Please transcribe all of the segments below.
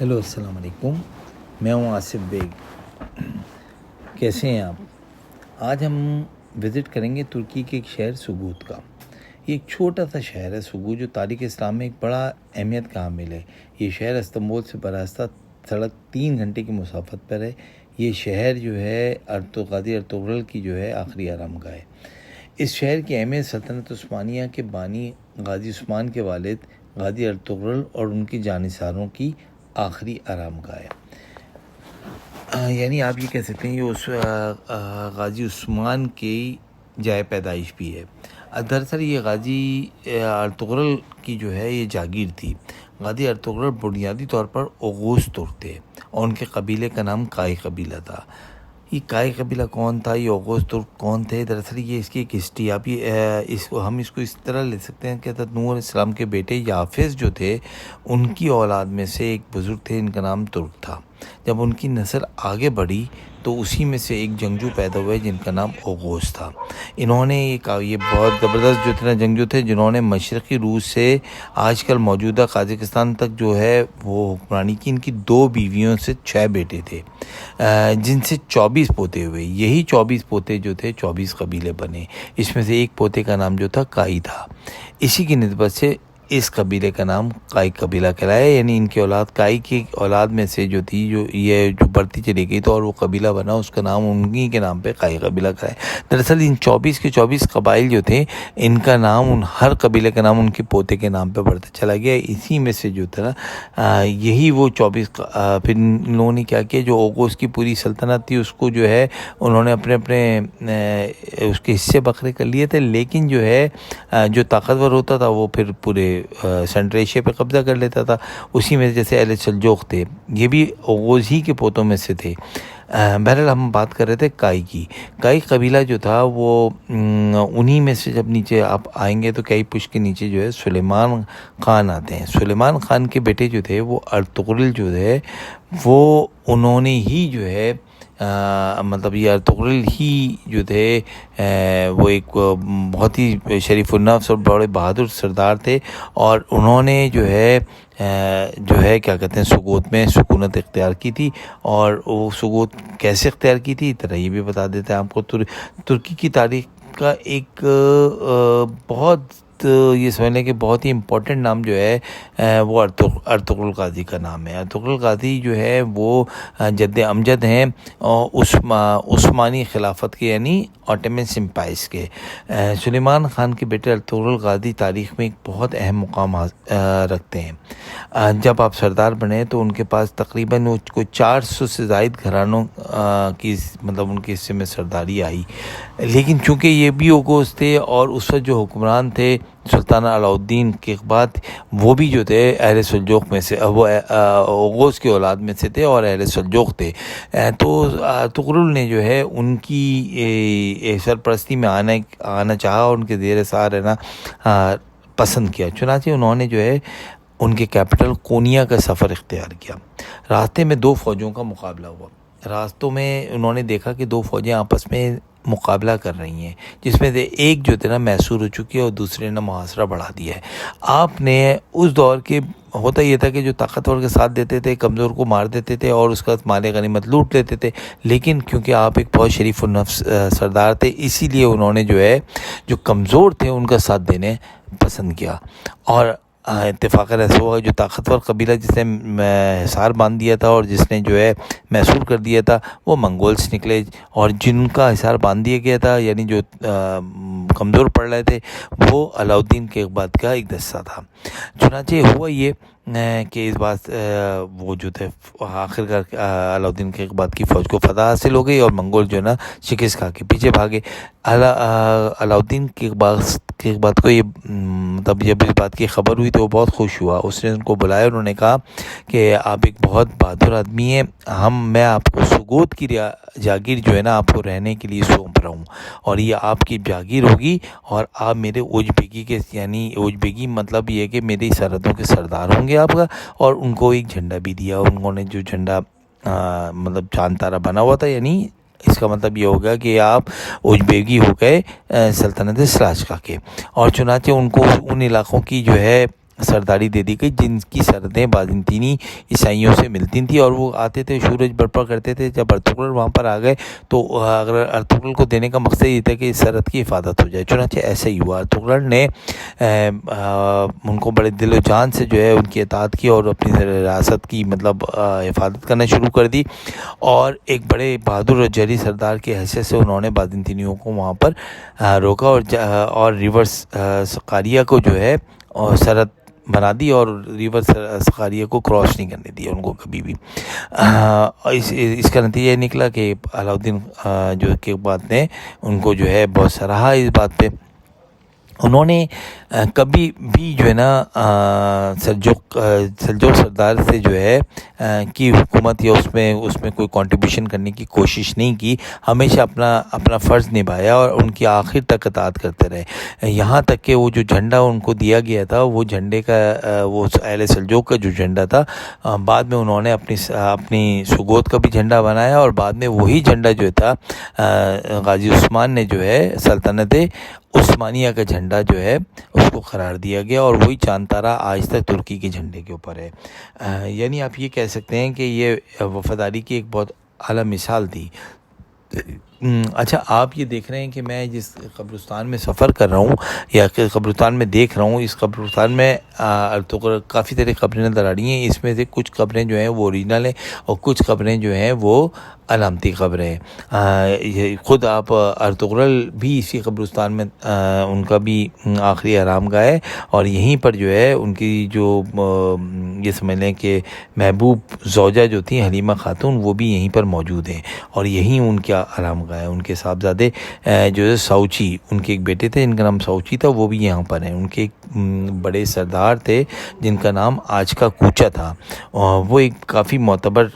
Hello السلام علیکم، میں ہوں آصف بیگ۔ کیسے ہیں آپ؟ آج ہم وزٹ کریں گے ترکی کے ایک شہر سوگوت کا۔ یہ ایک چھوٹا سا شہر ہے سوگوت، جو تاریخ اسلام میں ایک بڑا اہمیت کا حامل ہے۔ یہ شہر استنبول سے براستہ سڑک 3 گھنٹے کی مسافت پر ہے۔ یہ شہر جو ہے غازی ارطغرل کی جو ہے آخری آرام گاہ ہے۔ اس شہر کی اہمیت سلطنت عثمانیہ کے بانی غازی عثمان کے والد غازی ارطغرل اور ان کے جانثاروں کی آخری آرام گاہ ہے۔ یعنی آپ یہ کہہ سکتے ہیں یہ اس غازی عثمان کی جائے پیدائش بھی ہے۔ دراصل یہ غازی ارطغرل کی جو ہے یہ جاگیر تھی۔ غازی ارطغرل بنیادی طور پر اوغوز ترک تھے اور ان کے قبیلے کا نام کائی قبیلہ تھا۔ یہ کائی قبیلہ کون تھا، یہ اوغوز ترک کون تھے؟ دراصل یہ اس کی ایک ہسٹری، آپ ہم اس کو اس طرح لے سکتے ہیں کہ حضرت نوح علیہ السلام کے بیٹے یافس جو تھے، ان کی اولاد میں سے ایک بزرگ تھے، ان کا نام ترک تھا۔ جب ان کی نسل آگے بڑھی تو اسی میں سے ایک جنگجو پیدا ہوئے جن کا نام اوغوز تھا۔ انہوں نے یہ بہت زبردست جو تھے جنگجو تھے، جنہوں نے مشرقی روس سے آج کل موجودہ قازقستان تک جو ہے وہ حکمرانی کی۔ ان کی 2 بیویوں سے 6 بیٹے تھے، جن سے 24 پوتے ہوئے۔ یہی 24 پوتے جو تھے 24 قبیلے بنے۔ اس میں سے ایک پوتے کا نام جو تھا کائی تھا۔ اسی کی نسبت سے اس قبیلے کا نام کائی قبیلہ کہلایا، یعنی ان کی اولاد کائی کی اولاد میں سے جو تھی جو بڑھتی چلی گئی تو اور وہ قبیلہ بنا، اس کا نام انہی کے نام پہ کائی قبیلہ کہلایا۔ دراصل ان 24 کے 24 قبائل جو تھے، ان کا نام ہر قبیلے کا نام ان کے پوتے کے نام پہ بڑھتا چلا گیا۔ اسی میں سے جو تھا یہی وہ 24 پھر ان لوگوں نے کیا کیا، جو اوغوز کی پوری سلطنت تھی اس کو جو ہے انہوں نے اپنے اس کے حصے بکھرے کر لیے تھے، لیکن جو ہے جو طاقتور ہوتا تھا وہ پھر پورے سینٹرل ایشیا پہ قبضہ کر لیتا تھا۔ اسی میں جیسے اہل سلجوق تھے، یہ بھی اوغوز ہی کے پوتوں میں سے تھے۔ بہرحال ہم بات کر رہے تھے کائی کی۔ کائی قبیلہ جو تھا وہ انہی میں سے، جب نیچے آپ آئیں گے تو کائی پشت کے نیچے جو ہے سلیمان خان آتے ہیں۔ سلیمان خان کے بیٹے جو تھے وہ ارطغرل جو ہے وہ انہوں نے ہی جو ہے مطلب یہ ارطغرل ہی جو تھے وہ ایک بہت ہی شریف النفس اور بڑے بہادر سردار تھے، اور انہوں نے جو ہے کیا کہتے ہیں سوگوت میں سکونت اختیار کی تھی۔ اور وہ سوگوت کیسے اختیار کی تھی، طرح یہ بھی بتا دیتے ہیں آپ کو۔ ترکی کی تاریخ کا ایک بہت یہ سمجھ لیں کہ بہت ہی امپورٹنٹ نام جو ہے وہ ارطغرل غازی کا نام ہے۔ ارطغرل غازی جو ہے وہ جد امجد ہیں عثمانی خلافت کے، یعنی آٹومن امپائر کے۔ سلیمان خان کے بیٹے ارطغرل غازی تاریخ میں ایک بہت اہم مقام رکھتے ہیں۔ جب آپ سردار بنے تو ان کے پاس تقریباً کوئی 400 سے زائد گھرانوں کی مطلب ان کے حصے میں سرداری آئی، لیکن چونکہ یہ بھی اوغوز تھے اور اس وقت جو حکمران تھے سلطان علاؤالدین کیقباد، وہ بھی جو تھے اہل سلجوق میں سے، وہ اوغوز کی اولاد میں سے تھے اور اہل سلجوق تھے۔ تو ارطغرل نے جو ہے ان کی سرپرستی میں آنا چاہا اور ان کے زیر سایہ رہنا پسند کیا۔ چنانچہ انہوں نے جو ہے ان کے کیپٹل کونیا کا سفر اختیار کیا۔ راستے میں 2 فوجوں کا مقابلہ ہوا۔ راستوں میں انہوں نے دیکھا کہ 2 فوجیں آپس میں مقابلہ کر رہی ہیں، جس میں سے ایک جو تھے نا محصور ہو چکی ہے اور دوسرے نے محاصرہ بڑھا دیا ہے۔ آپ نے اس دور کے ہوتا یہ تھا کہ جو طاقتور کے ساتھ دیتے تھے کمزور کو مار دیتے تھے اور اس کا مال غنیمت لوٹ لیتے تھے، لیکن کیونکہ آپ ایک بہت شریف النفس سردار تھے، اسی لیے انہوں نے جو ہے جو کمزور تھے ان کا ساتھ دینے پسند کیا۔ اور اتفاقاً ایسا ہوا جو طاقتور قبیلہ جس نے حصار باندھ دیا تھا اور جس نے جو ہے محصور کر دیا تھا وہ منگولز نکلے، اور جن کا حصار باندھ دیا گیا تھا یعنی جو کمزور پڑ رہے تھے وہ علاؤالدین کیقباد کا ایک دستہ تھا۔ چنانچہ ہوا یہ کہ اس بات وہ جو تھے آخر کار علاؤالدین کیقباد کی فوج کو فتح حاصل ہو گئی اور منگول جو ہے نا شکست کھا کے پیچھے بھاگے۔ علاؤالدین کیقباد کو یہ مطلب جب اس بات کی خبر ہوئی تو وہ بہت خوش ہوا۔ اس نے ان کو بلایا، انہوں نے کہا کہ آپ ایک بہت بہادر آدمی ہیں، میں آپ کو سوگوت کی جاگیر جو ہے نا آپ کو رہنے کے لیے سونپ رہا ہوں، اور یہ آپ کی جاگیر ہوگی، اور آپ میرے اوج بیگی کے، یعنی اوج بیگی مطلب یہ کہ میری سرحدوں کے سردار ہوں گے آپ کا۔ اور ان کو ایک جھنڈا بھی دیا، انہوں نے جو جھنڈا مطلب چاند تارہ بنا ہوا تھا، یعنی اس کا مطلب یہ ہوگا کہ آپ اوج بیگی ہو گئے سلطنت سلجوقیہ کے۔ اور چنانچہ ان کو ان علاقوں کی جو ہے سرداری دے دی گئی، جن کی سرحدیں بازنطینی عیسائیوں سے ملتی تھیں، اور وہ آتے تھے شورش برپا کرتے تھے۔ جب ارطغرل وہاں پر آ گئے تو اگر ارطغرل کو دینے کا مقصد یہ تھا کہ اس سرحد کی حفاظت ہو جائے، چنانچہ ایسا ہی ہوا۔ ارطغرل نے ان کو بڑے دل و جان سے جو ہے ان کی اطاعت کی اور اپنی ریاست کی مطلب حفاظت کرنا شروع کر دی، اور ایک بڑے بہادر اور جری سردار کی حیثیت سے انہوں نے بازنطینیوں کو وہاں پر روکا اور ریور سقاریہ کو جو ہے سرحد بنا دی، اور ریور سقاریہ کو کراس نہیں کرنے دیا ان کو کبھی بھی۔ اس کا نتیجہ یہ نکلا کہ علاؤالدین جو کہ بعد نے ان کو جو ہے بہت سراہا اس بات پہ۔ انہوں نے کبھی بھی جو ہے نا سلجوق سردار سے جو ہے کی حکومت یا اس میں کوئی کنٹریبیوشن کرنے کی کوشش نہیں کی، ہمیشہ اپنا فرض نبھایا اور ان کی آخر تک اطاعت کرتے رہے، یہاں تک کہ وہ جو جھنڈا ان کو دیا گیا تھا وہ جھنڈے کا وہ اہل سلجوق کا جو جھنڈا تھا، بعد میں انہوں نے اپنی سگوت کا بھی جھنڈا بنایا، اور بعد میں وہی جھنڈا جو تھا غازی عثمان نے جو ہے سلطنت عثمانیہ کا جھنڈا جو ہے اس کو قرار دیا گیا، اور وہی چاند تارہ آج تک ترکی کے جھنڈے کے اوپر ہے۔ یعنی آپ یہ کہہ سکتے ہیں کہ یہ وفاداری کی ایک بہت اعلیٰ مثال تھی۔ اچھا، آپ یہ دیکھ رہے ہیں کہ میں جس قبرستان میں سفر کر رہا ہوں یا قبرستان میں دیکھ رہا ہوں، اس قبرستان میں کافی ساری قبریں نظر آ رہی ہیں۔ اس میں سے کچھ قبریں جو ہیں وہ اوریجنل ہیں، اور کچھ قبریں جو ہیں وہ علامتی قبریں ہیں۔ خود آپ ارطغرل بھی اسی قبرستان میں ان کا بھی آخری آرام گاہ ہے، اور یہیں پر جو ہے ان کی جو یہ سمجھ لیں کہ محبوب زوجہ جو تھیں حلیمہ خاتون، وہ بھی یہیں پر موجود ہیں، اور یہیں ان کا آرام گاہ ہے۔ ان کے صاحبزادے جو ہے ساؤچی، ان کے ایک بیٹے تھے جن کا نام ساؤچی تھا، وہ بھی یہاں پر ہیں۔ ان کے ایک بڑے سردار تھے جن کا نام آج کا کوچا تھا، وہ ایک کافی معتبر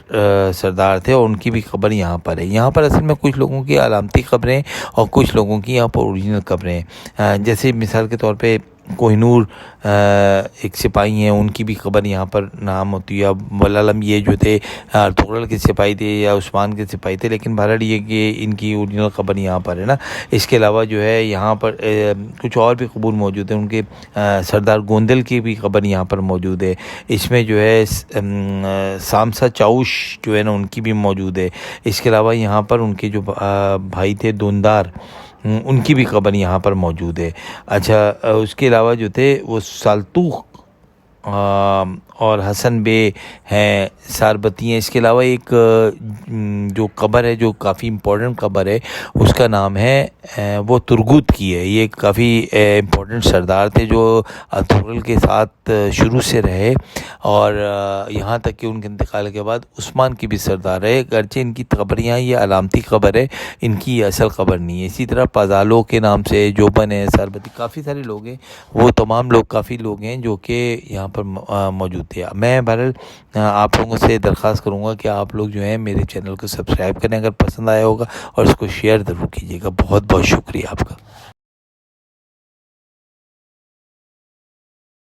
سردار تھے، اور ان کی بھی قبر یہاں پر ہے۔ یہاں پر اصل میں کچھ لوگوں کی علامتی قبریں اور کچھ لوگوں کی یہاں پر اوریجنل قبریں، جیسے مثال کے طور پہ کوہ نور ایک سپاہی ہیں، ان کی بھی قبر یہاں پر نام ہوتی ہے۔ اب والعلم یہ جو تھے ارطغرل کے سپاہی تھے یا عثمان کے سپاہی تھے، لیکن بہرحال یہ کہ ان کی اوریجنل قبر یہاں پر ہے نا۔ اس کے علاوہ جو ہے یہاں پر کچھ اور بھی قبور موجود ہیں، ان کے سردار گوندل کی بھی قبر یہاں پر موجود ہے۔ اس میں جو ہے سامسا چاؤش جو ہے نا ان کی بھی موجود ہے۔ اس کے علاوہ یہاں پر ان کے جو بھائی تھے دوندار، ان کی بھی قبر یہاں پر موجود ہے۔ اچھا، اس کے علاوہ جو تھے وہ سالتوخ اور حسن بے ہیں، ساربتی ہیں۔ اس کے علاوہ ایک جو قبر ہے جو کافی امپورٹنٹ قبر ہے، اس کا نام ہے وہ ترگوت کی ہے۔ یہ کافی امپورٹنٹ سردار تھے جو ارطغرل کے ساتھ شروع سے رہے، اور یہاں تک کہ ان کے انتقال کے بعد عثمان کی بھی سردار رہے، اگرچہ ان کی قبریاں یہ علامتی قبر ہے، ان کی اصل قبر نہیں ہے۔ اسی طرح پازالو کے نام سے جوبن ہے، ساربتی، کافی سارے لوگ ہیں، وہ تمام لوگ کافی لوگ ہیں جو کہ یہاں پر موجود تھے۔ میں بہرحال آپ لوگوں سے درخواست کروں گا کہ آپ لوگ جو ہیں میرے چینل کو سبسکرائب کریں اگر پسند آیا ہوگا، اور اس کو شیئر ضرور کیجیے گا۔ بہت بہت شکریہ آپ کا۔